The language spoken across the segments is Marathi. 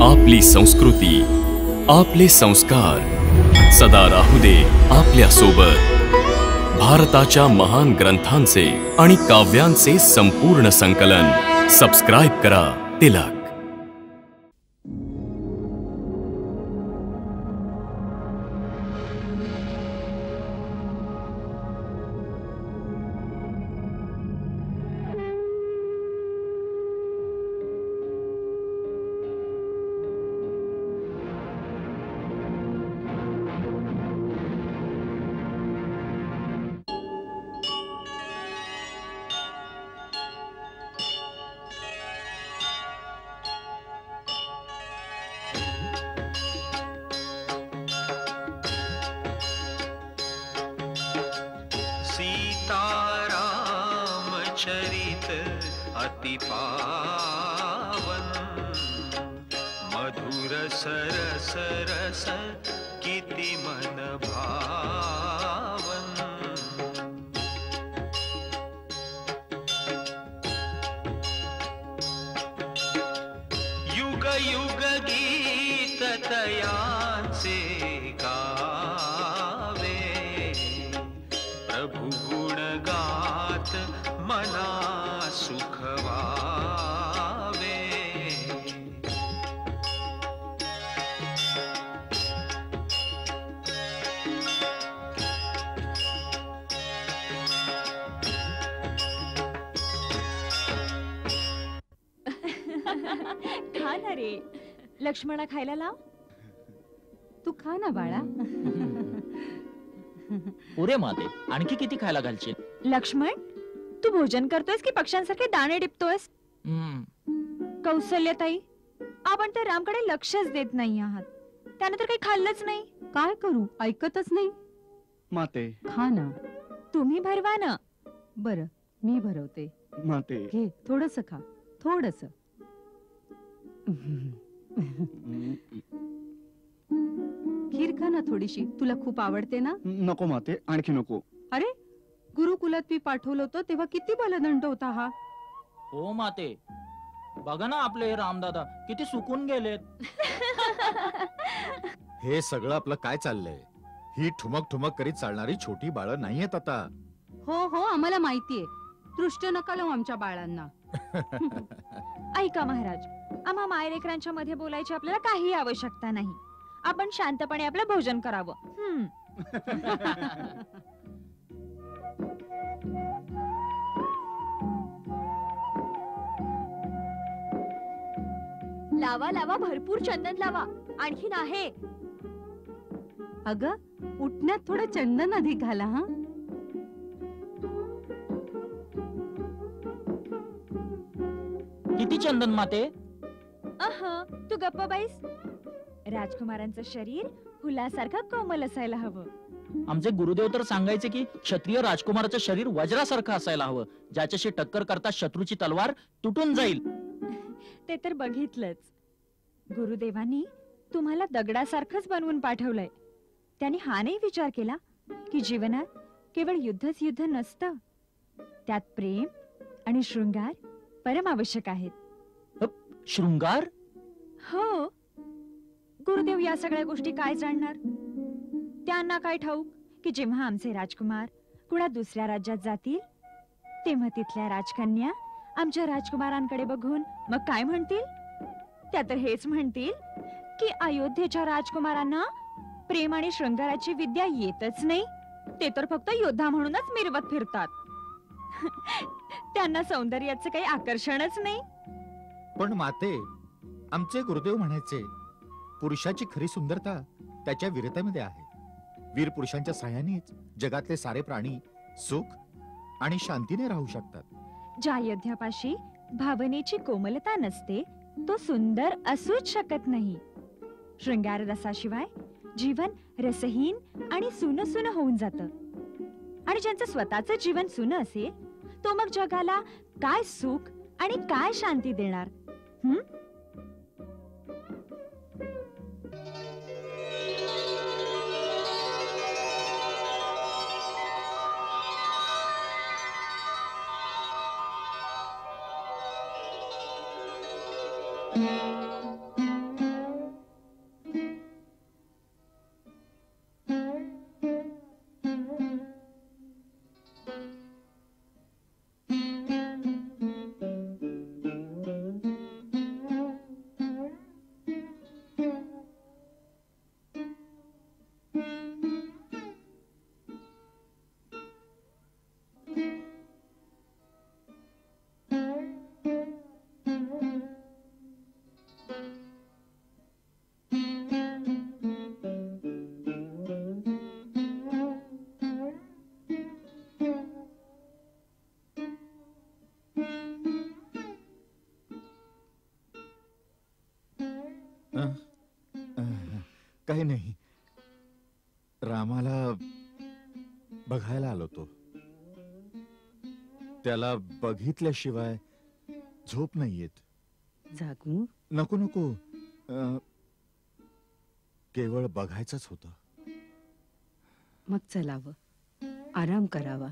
आपली संस्कृती, आपले संस्कार सदा राहू दे आपल्या सोबत। भारताच्या महान ग्रंथांचे आणि काव्यांचे संपूर्ण संकलन सबस्क्राइब करा तिलक। चरित अति पावन, मधुर सरस रस किति मन भावन। युग युग गीत तयांचे गावे, प्रभु गुण गात मना सुख वावे। खा ना रे, लक्ष्मणा खायला लाव। तू खा ना बाळा। पुरे माते, आणखी किती खायला घालशील? लक्ष्मण, तू भोजन करतोयस की पक्ष्यांसारखे दाणे टिपतोयस? कौसल्यताई, आपण तर रामकडे लक्षच देत नाही आहात, त्याने तर काही खाल्लंच नाही। काय करू, ऐकतच नाही। माते खा ना। तुम्ही भरवा ना। बरं, मी भरवते। माते घे, थोडस खा, थोडस। खीर खा ना थोडीशी, तुला खूप आवडते ना। नको माते, आणखी नको। अरे, गुरुकुलात मी पाठवलं होतं तेव्हा किती बलदंड होता हा। हो माते, बघा ना आपले रामदादा किती सुकून गेलेत। हे सगळं आपलं काय चाललंय? ही ठुमक ठुमक करीत चालणारी छोटी बाळं नाहीयेत आता। हो हो, आम्हाला माहितीये, दृष्ट नका लावू आमच्या बाळांना। ऐका महाराज, आम्हा मायलेकरांच्या मध्ये बोलायची आपल्याला काही आवश्यकता नाही। आपण शांतपणे आपलं भोजन करावं। लावा लावा, भरपूर चंदन लावा, आणखीन आहे। अगं, उठण्यात थोडं चंदन अधिक घाला हा। किती चंदन माते? तू गप्प बाईस। राजकुमारांचं शरीर फुलासारखं कोमल असायला हवं। आमचे गुरुदेव तर सांगायचे की क्षत्रिय राजकुमाराचं शरीर वज्रासारखं असायला हवं, ज्याच्याशी टक्कर करता शत्रूची तलवार तुटून जाईल। ते तर बघितलंच, गुरुदेवांनी तुम्हाला दगडासारखंच बनवून पाठवलंय। त्यांनी हा नाही विचार केला की जीवनात केवळ युद्धच युद्ध नसतं, त्यात प्रेम आणि शृंगार परम आवश्यक आहेत। शृंगार? हो, गुरुदेव या सगळ्या गोष्टी काय जाणणार? त्यांना काय ठाऊक की जेव्हा आमचे राजकुमार कुणा दुसऱ्या राज्यात जातील तेव्हा तिथल्या राजकन्या आमच्या राजकुमारांकडे बघून मग काय म्हणतील? त्या तर हेच म्हणतील की अयोध्येच्या राजकुमारांना प्रेम आणि शृंगाराची विद्या येतच नाही, ते तर फक्त योद्धा म्हणूनच मिरवत फिरतात। त्यांना सौंदर्याचं काही आकर्षणच नाही। पण माते, आमचे गुरुदेव म्हणायचे, पुरुषाची खरी सुंदरता त्याच्या वीरतेमध्ये आहे। वीर पुरुषांच्या साह्यानेच जगातले सारे प्राणी सुख आणि शांतीने राहू शकतात। ज्या योद्ध्यापाशी भावनेची कोमलता नसते तो सुंदर असूच शकत नाही। शृंगार रसाशिवाय जीवन रसहीन आणि सुन होऊन जातं, आणि ज्यांचं स्वतःचं जीवन सुन असेल तो मग जगाला काय सुख आणि काय शांती देणार? काही नाही, रामाला बघायला आलो तो. त्याला बघितल्याशिवाय झोप नाही येत. जागू. नको नको, केवळ बघायचंच होतं. मग चलावं, आराम करावा.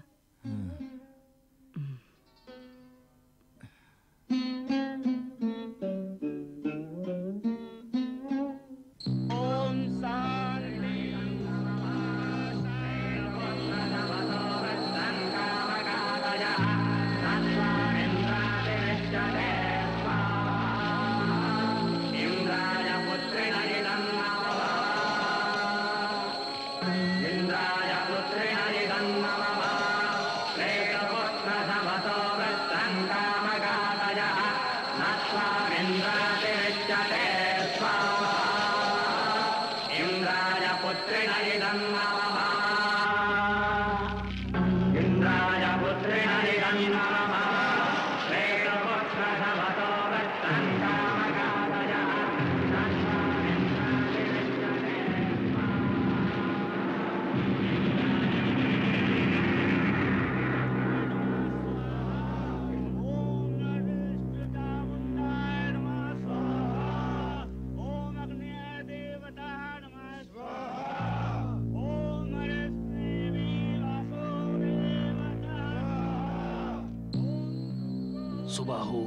सुबाहू,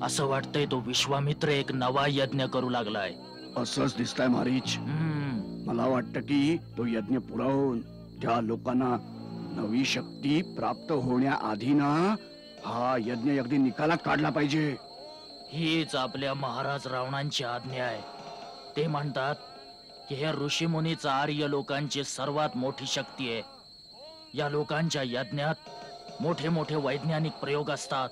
असं वाटतंय तो विश्वामित्र एक नवा यज्ञ करू लागलाय. असंच दिसतंय मारीच. मला वाटतं की तो यज्ञ पुरा होऊन त्या लोकांना नवी शक्ती प्राप्त होण्याआधी ना हा यज्ञ अगदी निकालात काढला पाहिजे. हीच आपल्या महाराज रावणांची आज्ञा आहे. ते म्हणतात की हे ऋषीमुनीच आर्य लोकांची सर्वात मोठी शक्ती आहे. या लोकांच्या यज्ञात मोठे मोठे वैज्ञानिक प्रयोग असतात,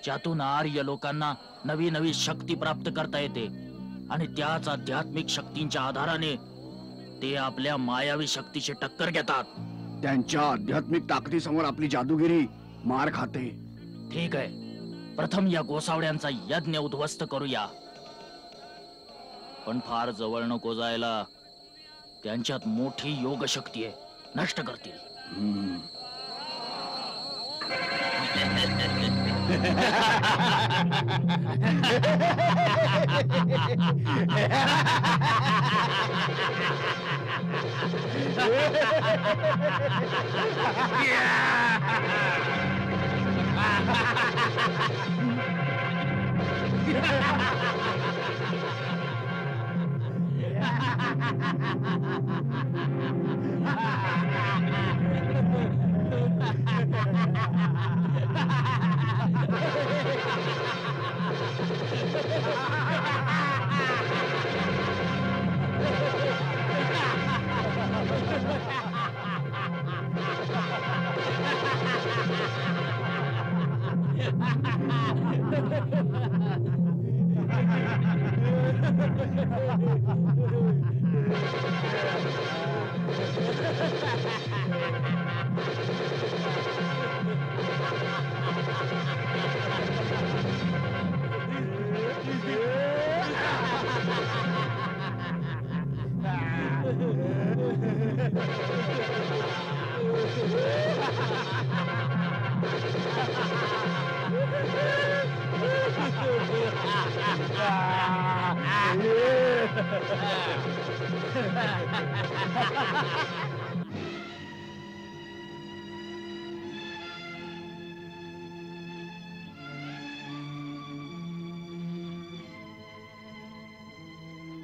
ज्यातून आर्य लोकांना नवी नवी शक्ती प्राप्त करता येते आणि त्याच आध्यात्मिक शक्तींच्या आधाराने ते आपल्या मायावी शक्तीची टक्कर घेतात. त्यांच्या आध्यात्मिक ताकदीसमोर आपली जादूगिरी मार खाते. ठीक आहे, प्रथम या गोसावड्यांचा यज्ञ उद्ध्वस्त करूया, पण फार जवळ नको जायला. त्यांच्यात मोठी योग शक्ती आहे, नष्ट करतील.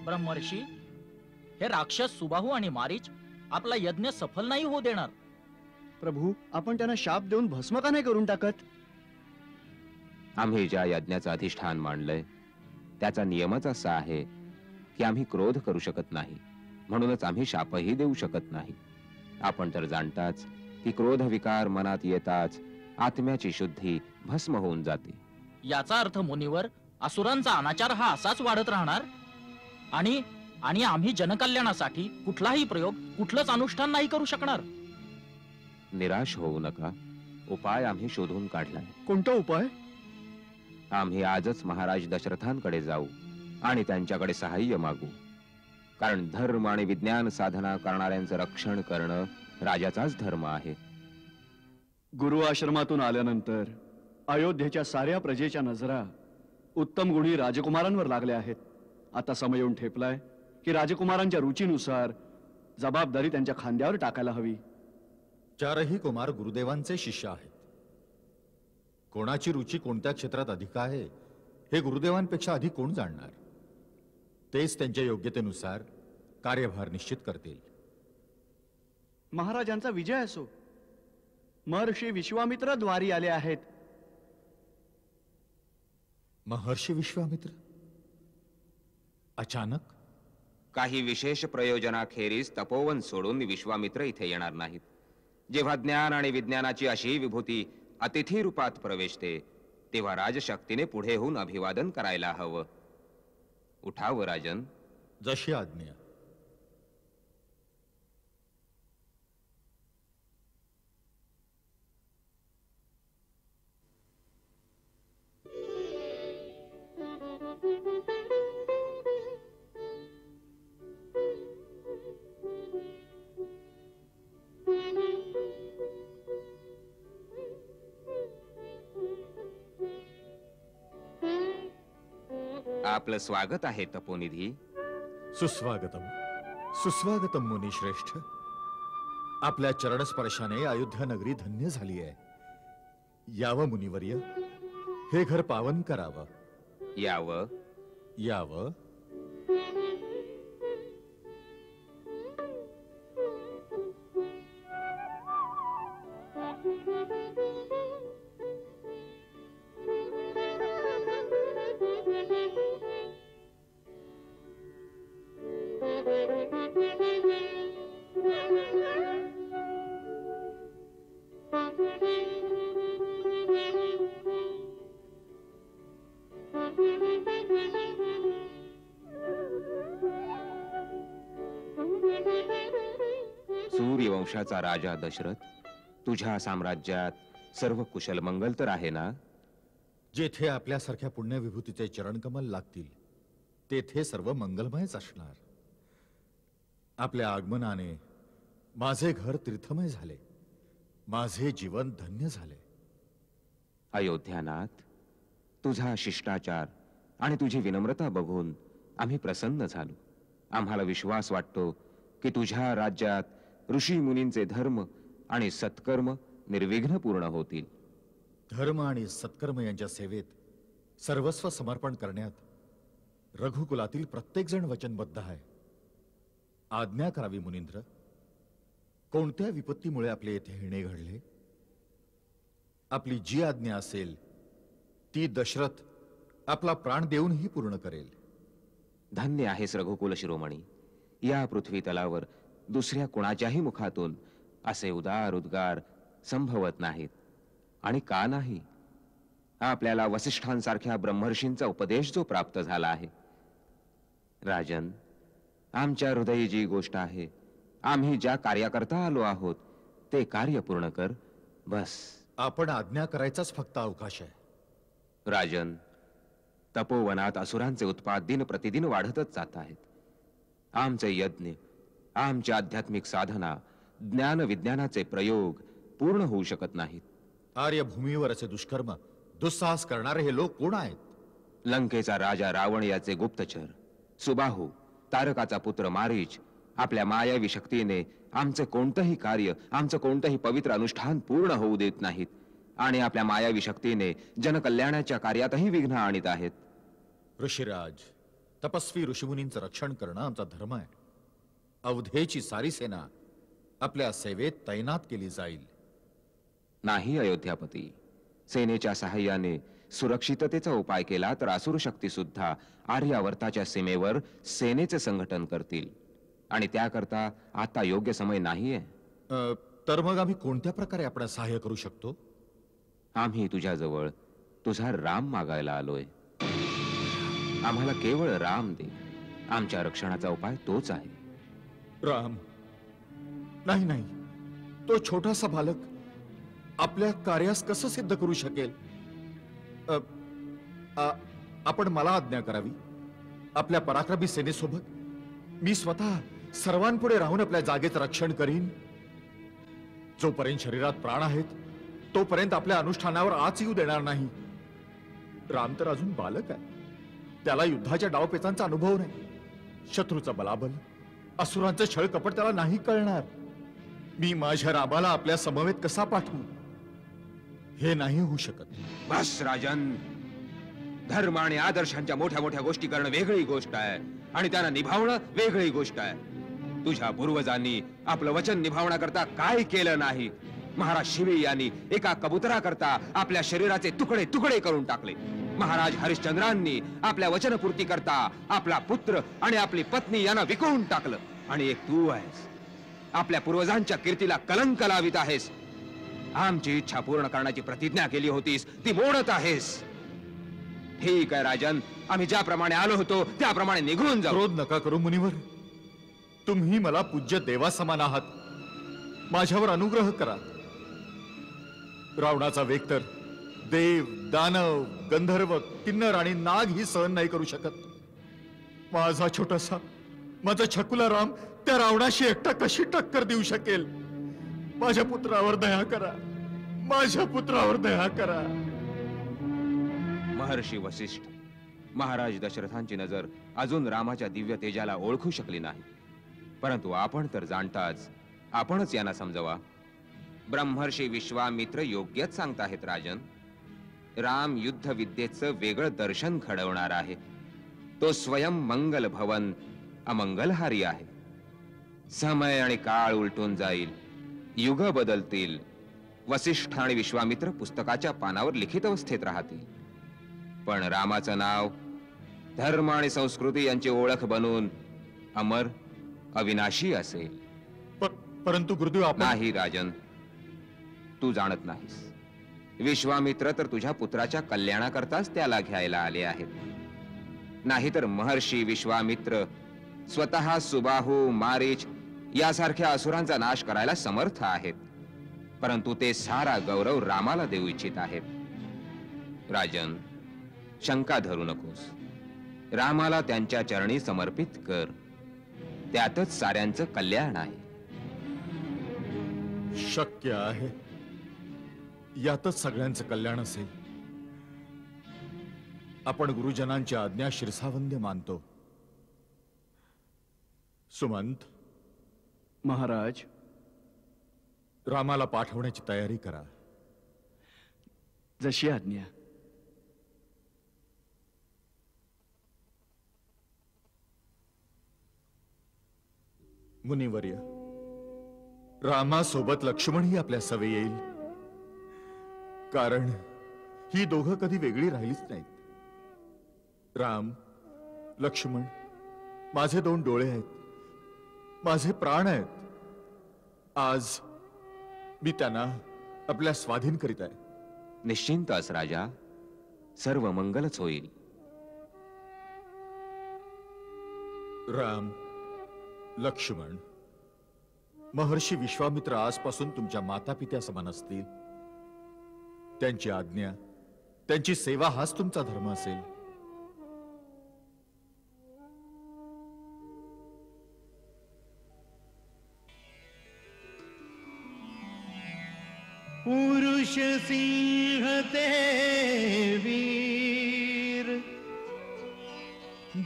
ब्रह्मर्षी, हे राक्षस सुबाहू आणि मारीच आपला यज्ञ सफल नाही होऊ देणार. प्रभू, आपण त्यांना शाप देऊन भस्म का नाही करून टाकत? आम्ही ज्या यज्ञाचं अधिष्ठान मांडलंय त्याचा नियमच असा आहे की आम्ही क्रोध करू शकत नाही, म्हणूनच आम्ही शापही देऊ शकत नाही. आपण तर जाणताच की क्रोध विकार मनात येताच आत्म्याची शुद्धी भस्म होऊन जाते. याचा अर्थ मुनिवर, असुरांचा अनाचार हा असाच वाढत राहणार आणि आणि आम्ही जनकल्याणासाठी कुठलाही प्रयोग, कुठलंच अनुष्ठान नाही करू शकणार. निराश होऊ नका, उपाय आम्ही शोधून काढलाय. कोणता उपाय? आम्ही आजच महाराज दशरथांकडे जाऊ आणि त्यांच्याकडे सहाय्य मागू. कारण धर्म आणि विज्ञान साधना करणाऱ्यांचं रक्षण करणं राजाचाच धर्म आहे. गुरु आश्रमातून आल्यानंतर अयोध्येच्या साऱ्या प्रजेच्या नजरा उत्तम गुणी राजकुमारांवर लागल्या आहेत. आता समय येऊन ठेपलाय की राजकुमारांच्या रुचीनुसार जबाबदारी त्यांच्या खांद्यावर टाकायला हवी. चारही कुमार गुरुदेवांचे शिष्य आहेत. कोणाची रुची कोणत्या क्षेत्रात अधिक आहे हे गुरुदेवांपेक्षा अधिक कोण जाणणार. तेच त्यांच्या योग्यतेनुसार कार्यभार निश्चित करतील. महाराजांचा विजय असो. महर्षी विश्वामित्र द्वारी आले आहेत. महर्षी विश्वामित्र अचानक? काही विशेष प्रयोजनाखेरीज तपोवन सोडून विश्वामित्र इथे येणार नाहीत. जेव्हा ज्ञान आणि विज्ञानाची अशी विभूती अतिथी रूपात प्रवेशते तेव्हा राजशक्तीने पुढे होऊन अभिवादन करायला हवं. उठावं राजन. जशी आज्ञा. आपलं स्वागत आहे तपोनिधी. सुस्वागतम सुस्वागतम मुनी श्रेष्ठ. आपल्या चरणस्पर्शाने अयोध्या नगरी धन्य झाली आहे. यावं मुनिवर्य. हे घर पावन करावं. यावं. यावं. सूर्यवंशाचा राजा दशरथ, तुझ्या साम्राज्यात सर्व कुशल मंगल तर आहे ना? जेथे आपल्यासारख्या पुण्यविभूतीचे चरणकमल लागतील तेथे सर्व मंगलमयच असणार. आपल्या आगमनाने माझे घर तीर्थमय झाले. माझे जीवन धन्य झाले. अयोध्यानाथ, तुझा शिष्टाचार आणि तुझी विनम्रता बघून आम्ही प्रसन्न झालो. आम्हाला विश्वास वाटतो की तुझ्या राज्यात ऋषी मुनींचे धर्म आणि सत्कर्म निर्विघ्न पूर्ण होतील. धर्म आणि सत्कर्म यांच्या सेवेत सर्वस्व समर्पण करण्यात रघुकुलातील प्रत्येक जण वचनबद्ध आहे. आज्ञा करावी मुनींद्र. कोणत्या विपत्तीमुळे आपले येथे येणे घडले? आपली जी आज्ञा असेल ती दशरथ आपला प्राण देऊनही पूर्ण करेल. धन्य आहेस रघुकुल शिरोमणी. या पृथ्वी तलावर दुसऱ्या कुणाच्याही मुखातून असे उदार उद्गार संभवत नाहीत. आणि का नाही? आपल्याला वसिष्ठांसारख्या ब्रह्मर्षींचा उपदेश जो प्राप्त झाला आहे. राजन, आमच्या हृदयी जी गोष्ट आहे, आम्ही ज्या कार्याकरता आलो आहोत ते कार्य पूर्ण कर बस. आपण आज्ञा करायचाच फक्त अवकाश आहे. राजन, तपोवनात असुरांचे उत्पाद दिन प्रतिदिन वाढतच जात आहेत. आमचे यज्ञ, आमची आध्यात्मिक साधना, ज्ञान विज्ञानाचे प्रयोग पूर्ण होऊ शकत नाहीत. आर्यभूमीवर असे दुष्कर्म दुस्साहस करणारे हे लोक कोण आहेत? लंकेचा राजा रावण याचे गुप्तचर, सुबाहू, तारकाचा पुत्र मारीच आपल्या मायावी शक्तीने आमचे कोणतेही कार्य, आमचं कोणतेही पवित्र अनुष्ठान पूर्ण होऊ देत नाहीत. आणि आपल्या मायावी शक्तीने जनकल्याणाच्या कार्यातही विघ्न आणीत आहेत. ऋषिराज, तपस्वी ऋषिमुनींचं रक्षण करणं आमचा धर्म आहे. अवधेची सारी सेना आपल्या सेवेत तैनात केली जाईल. नाही अयोध्यापती. सेनेच्या सहाय्याने सुरक्षिततेचा उपाय केला तर असुर शक्ती सुद्धा आर्यावर्ताच्या सीमेवर सेनेचे संघटन करतील. आणि त्याकरता आता योग्य समय नाहीये. तर मग आम्ही कोणत्या प्रकारे आपण सहाय्य करू शकतो? आम्ही तुझ्याजवळ तुझा राम मागायला आलोय. आम्हाला केवळ राम दे. आमच्या रक्षणाचा उपाय तोच आहे. राम? नाही नाही, तो छोटासा बालक आपल्या कार्यास कसं सिद्ध करू शकेल? आपण मला आज्ञा करावी. आपल्या पराक्रमी सेनेसोबत मी स्वतः सर्वांपुढे राहून आपल्या जागेचं रक्षण करीन. जोपर्यंत शरीरात प्राण आहेत तोपर्यंत आपल्या अनुष्ठानावर आच येऊ देणार नाही. राम तर अजून बालक आहे. त्याला युद्धाच्या डावपेचांचा अनुभव नाही. शत्रूचं बलाबल, असुरांचं छळ कपट त्याला नाही कळणार. मी माझ्या रामाला आपल्या समवेत कसा पाठवू? हे नाही होऊ शकत. बस राजन, धर्म आणि आदर्शांच्या मोठ्या मोठ्या गोष्टी करणं वेगळी गोष्ट आहे आणि त्यांना निभावणं वेगळी गोष्ट आहे. तुझ्या पूर्वजांनी आपलं वचन निभावण्याकरता काय केलं नाही. महाराज शिवी यांनी एका कबुतराकरता आपल्या शरीराचे तुकडे तुकडे करून टाकले. महाराज हरिश्चंद्रांनी आपल्या वचनपूर्ती करता आपला पुत्र आणि आपली पत्नी यांना विकून टाकलं. आणि एक तू आहेस, आपल्या पूर्वजांच्या कीर्तीला कलंक लावित आहेस. आमची इच्छा पूर्ण करण्याची प्रतिज्ञा केली होतीस, ती मोडत आहेस. ठीक आहे राजन, आम्ही ज्याप्रमाणे आलो होतो त्याप्रमाणे निघून जाऊ. क्रोध नका करू मुनिवर. तुम्ही मला पूज्य देवा समान आहात. माझ्यावर अनुग्रह करा. रावणाचा वेग तर देव, दानव, गंधर्व, किन्नर आणि नाग ही सहन नाही करू शकत. माझा छोटासा, माझा छकुला राम त्या रावणाशी एकटा कशी टक्कर देऊ शकेल? माझ्या पुत्रावर दया करा, माझ्या पुत्रावर दया करा. महर्षी वसिष्ठ, महाराज दशरथांची नजर अजून रामाच्या दिव्य तेजाला ओळखू शकली नाही. परंतु आपण तर जाणताच, आपणच यांना समजवा. ब्रह्मर्षी विश्वामित्र योग्यच सांगताहेत राजन. राम युद्ध विद्येचं वेगळं दर्शन घडवणार आहे. तो स्वयं मंगल भवन अमंगलहारी आहे. समय आणि काळ उलटून जाईल, युग बदलतील. वसिष्ठ आणि विश्वामित्र पुस्तकाच्या पानावर लिखित अवस्थेत राहतील, पण रामाचं नाव धर्म आणि संस्कृती यांची ओळख बनून अमर अविनाशी असेल. परंतु गुरुदेव आपण नाही राजन, तू जाणत नाहीस. विश्वामित्र तर तुझ्या पुत्राच्या कल्याणाकरताच त्याला घ्यायला आले आहेत. नाहीतर महर्षी विश्वामित्र स्वतः सुबाहू, मारीच यासारख्या असुरांचा नाश करायला समर्थ आहेत. परंतु ते सारा गौरव रामाला देऊ इच्छित आहेत. राजन, शंका धरू नकोस. रामाला त्यांच्या चरणी समर्पित कर. त्यातच साऱ्यांचं कल्याण आहे. शक्य आहे, यातच सगळ्यांचं कल्याण असेल. आपण गुरुजनांची आज्ञा शिरसावंद्य मानतो. सुमंत, महाराज, रामाला पाठवण्याची तयारी करा. जशी आज्ञा. मुनिवर्य, रामासोबत लक्ष्मणही आपल्या सवे येईल. कारण ही दोघं कधी वेगळी राहिलीच नाहीत. राम, लक्ष्मण माझे दोन डोळे आहेत, माझे प्राण आहेत. आज मी त्यांना आपल्या स्वाधीन करीत आहे. निश्चिंत अस राजा, सर्व मंगलच होईल. राम, लक्ष्मण, महर्षी विश्वामित्र आजपासून तुमच्या माता पित्या समान असतील. त्यांची आज्ञा, त्यांची सेवा हाच तुमचा धर्म असेल. पुरुष सिंह ते वीर,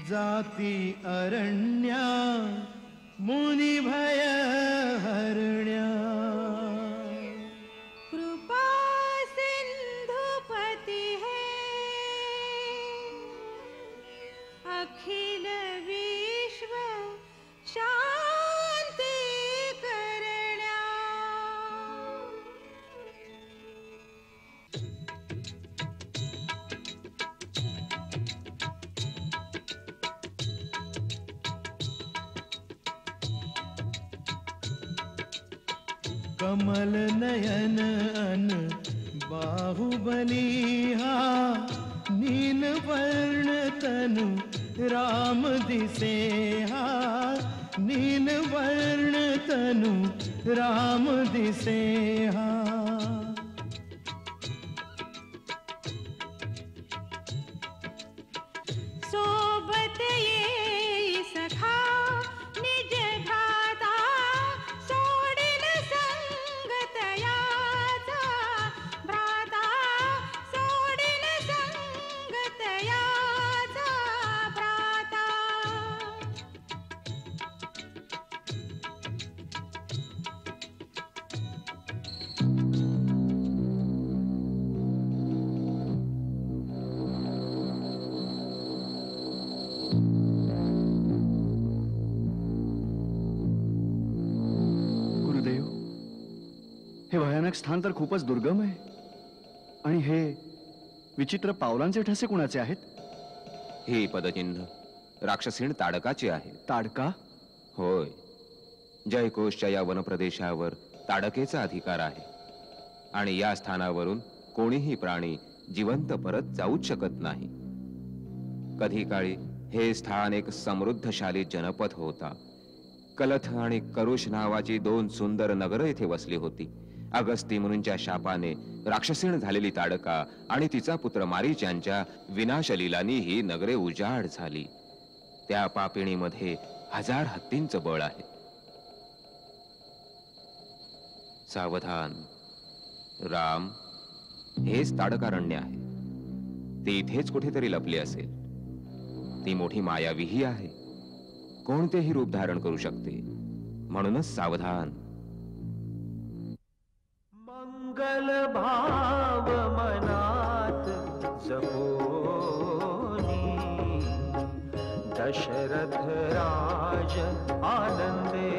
जाती अरण्या मुनि भय हरण्या. कृपा सिंधुपती है, अखिल विश्व शांती करण्या. कमल नयन अन बाहुबली हा, नील वर्ण तनु राम दिसे हा, नील वर्ण तनु राम दिसे हा. सोबत ये हे भयानक स्थान तर खूपच दुर्गम आहे. आणि हे विचित्र पावलांचे ठसे कुणाचे आहेत? हे पदचिन्ह राक्षसीण ताडकाचे आहे. ताडका? होय, जयकोशच्या या वनप्रदेशावर ताडकेचा अधिकार आहे आणि या स्थानावरून कोणीही प्राणी जिवंत परत जाऊच शकत नाही. कधी काळी हे स्थान एक समृद्धशाली जनपद होता. कलथ आणि करुष नावाची 2 सुंदर नगरं येथे वसली होती. अगस्ती मुनींच्या शापाने राक्षसीण झालेली ताडका आणि तिचा पुत्र मारीच यांच्या विनाशलीलांनी ही नगरे उजाड झाली. त्या पापिणीमध्ये 1000 हत्तींचं बळ आहे. सावधान राम, हेच ताडकारण्य आहे. ते इथेच कुठेतरी लपले असेल. ती मोठी मायावीही आहे, कोणतेही रूप धारण करू शकते. म्हणूनच सावधान. मंगल भाव मनात जपोनी दशरथ राज आनंदे